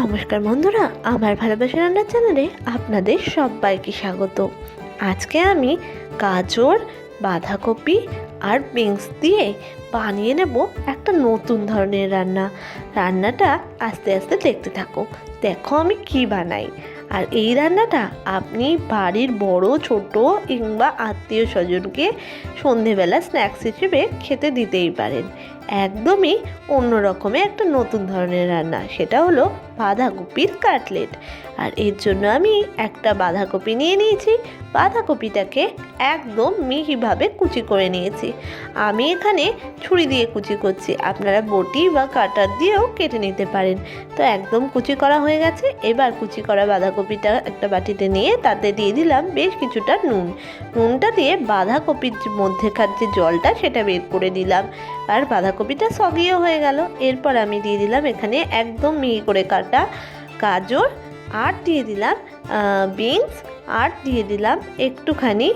নমস্কার বন্ধুরা, আমার ভালোবাসা রান্নার চ্যানেলে আপনাদের সবাইকে স্বাগত। আজকে আমি গাজর, বাঁধাকপি আর বিনস দিয়ে বানিয়ে নেব একটা নতুন ধরনের রান্নাটা আস্তে আস্তে দেখতে থাকো। দেখো আমি কি বানাই। আর এই রান্নাটা আপনি বাড়ির বড় ছোট কিংবা আত্মীয় স্বজনকে সন্ধেবেলা স্ন্যাক্স হিসেবে খেতে দিতেই পারেন। একদমই অন্য রকমের একটা নতুন ধরনের রান্না, সেটা হলো বাঁধাকপির কাটলেট। আর এর জন্য আমি একটা বাঁধাকপি নিয়ে নিয়েছি। বাঁধাকপিটাকে একদম মিহিভাবে কুচি করে নিয়েছি। আমি এখানে ছুরি দিয়ে কুচি করছি, আপনারা বটি বা কাটার দিয়েও কেটে নিতে পারেন। তো একদম কুচি করা হয়ে গেছে। এবার কুচি করা বাঁধাকপিটা একটা বাটিতে নিয়ে তাতে দিয়ে দিলাম বেশ কিছুটা নুনটা দিয়ে বাঁধাকপির মধ্যেকার যে জলটা সেটা বের করে দিলাম। আর বাঁধাকপিটা সগিও হয়ে গেল। এরপর আমি দিয়ে দিলাম এখানে একদম মিহি করে কাটা গাজর, আর দিয়ে দিলাম বিনস, আর দিয়ে দিলাম একটুখানি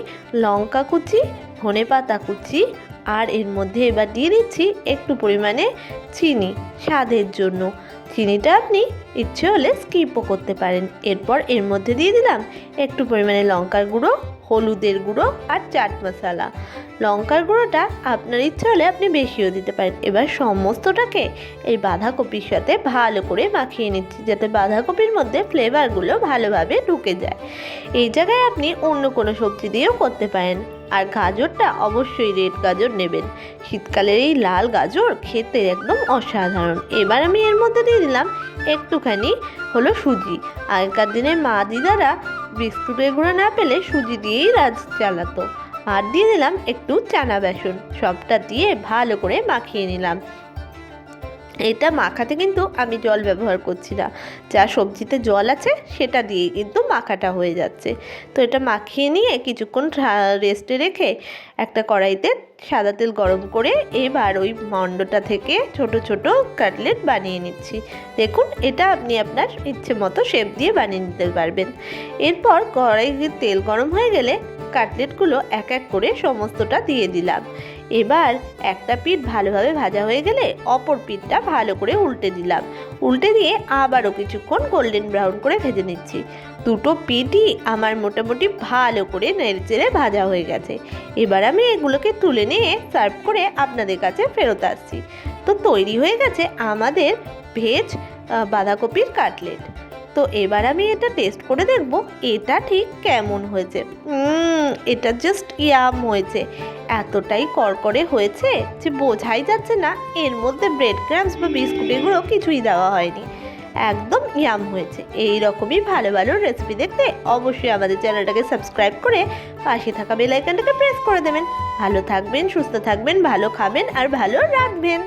লঙ্কা কুচি, ধনেপাতা কুচি, আর এর মধ্যে এবার দিয়ে দিচ্ছি একটু পরিমাণে চিনি স্বাদের জন্য। চিনিটা আপনি ইচ্ছে হলে স্কিপও করতে পারেন। এরপর এর মধ্যে দিয়ে দিলাম একটু পরিমাণে লঙ্কার গুঁড়ো, হলুদের গুঁড়ো আর চাট মশলা। লঙ্কার গুঁড়োটা আপনার ইচ্ছে হলে আপনি বেশিও দিতে পারেন। এবার সমস্তটাকে এই বাঁধাকপির সাথে ভালো করে মাখিয়ে নিচ্ছি, যাতে বাঁধাকপির মধ্যে ফ্লেভারগুলো ভালোভাবে ঢুকে যায়। এই জায়গায় আপনি অন্য কোনো সবজি দিয়েও করতে পারেন। আর গাজরটা অবশ্যই রেড গাজর নেবেন। শীতকালের এই লাল গাজর খেতে একদম অসাধারণ। এবার আমি এর মধ্যে দিয়ে দিলাম একটুখানি হলো সুজি। আগেকার দিনে মা দিদারা বিস্কুটের গুঁড়ো না পেলে সুজি দিয়েই রাজ চালাতো। আর দিয়ে দিলাম একটু চানা বেসন। সবটা দিয়ে ভালো করে মাখিয়ে নিলাম। এটা মাখাতে কিন্তু আমি জল ব্যবহার করছি না, যা সবজিতে জল আছে সেটা দিয়ে কিন্তু মাখাটা হয়ে যাচ্ছে। তো এটা মাখিয়ে নিয়ে কিছুক্ষণ রেস্টে রেখে একটা কড়াইতে সাদা তেল গরম করে এবার ওই মণ্ডটা থেকে ছোট ছোট কাটলেট বানিয়ে নিচ্ছি। দেখুন, এটা আপনি আপনার ইচ্ছে মতো শেপ দিয়ে বানিয়ে নিতে পারবেন। এরপর কড়াইতে তেল গরম হয়ে গেলে কাটলেটগুলো এক এক করে সমস্তটা দিয়ে দিলাম। এবার একটা পিঠ ভালোভাবে ভাজা হয়ে গেলে অপর পিঠটা ভালো করে উল্টে দিলাম। উল্টে দিয়ে আবারও কিছুক্ষণ গোল্ডেন ব্রাউন করে ভেজে নিচ্ছি। দুটো পিঠই আমার মোটামুটি ভালো করে নেড়েচেড়ে ভাজা হয়ে গেছে। এবার আমি এগুলোকে তুলে নিয়ে সার্ভ করে আপনাদের কাছে ফেরত আসছি। তো তৈরি হয়ে গেছে আমাদের ভেজ বাঁধাকপির কাটলেট। তো এবার আমি এটা টেস্ট করে দেখব এটা ঠিক কেমন হয়েছে। এটা জাস্ট ইয়াম হয়েছে। এতটাই করকরে হয়েছে যে বোঝাই যাচ্ছে না এর মধ্যে ব্রেড ক্রাম্বস বা বিস্কুটের গুঁড়ো কিছুই দেওয়া হয়নি। একদম ইয়াম হয়েছে। এই রকমই ভালো ভালো রেসিপি দেখতে অবশ্যই আমাদের চ্যানেলটাকে সাবস্ক্রাইব করে পাশে থাকা বেল আইকনটাকে প্রেস করে দেবেন। ভালো থাকবেন, সুস্থ থাকবেন, ভালো খাবেন আর ভালো রাখবেন।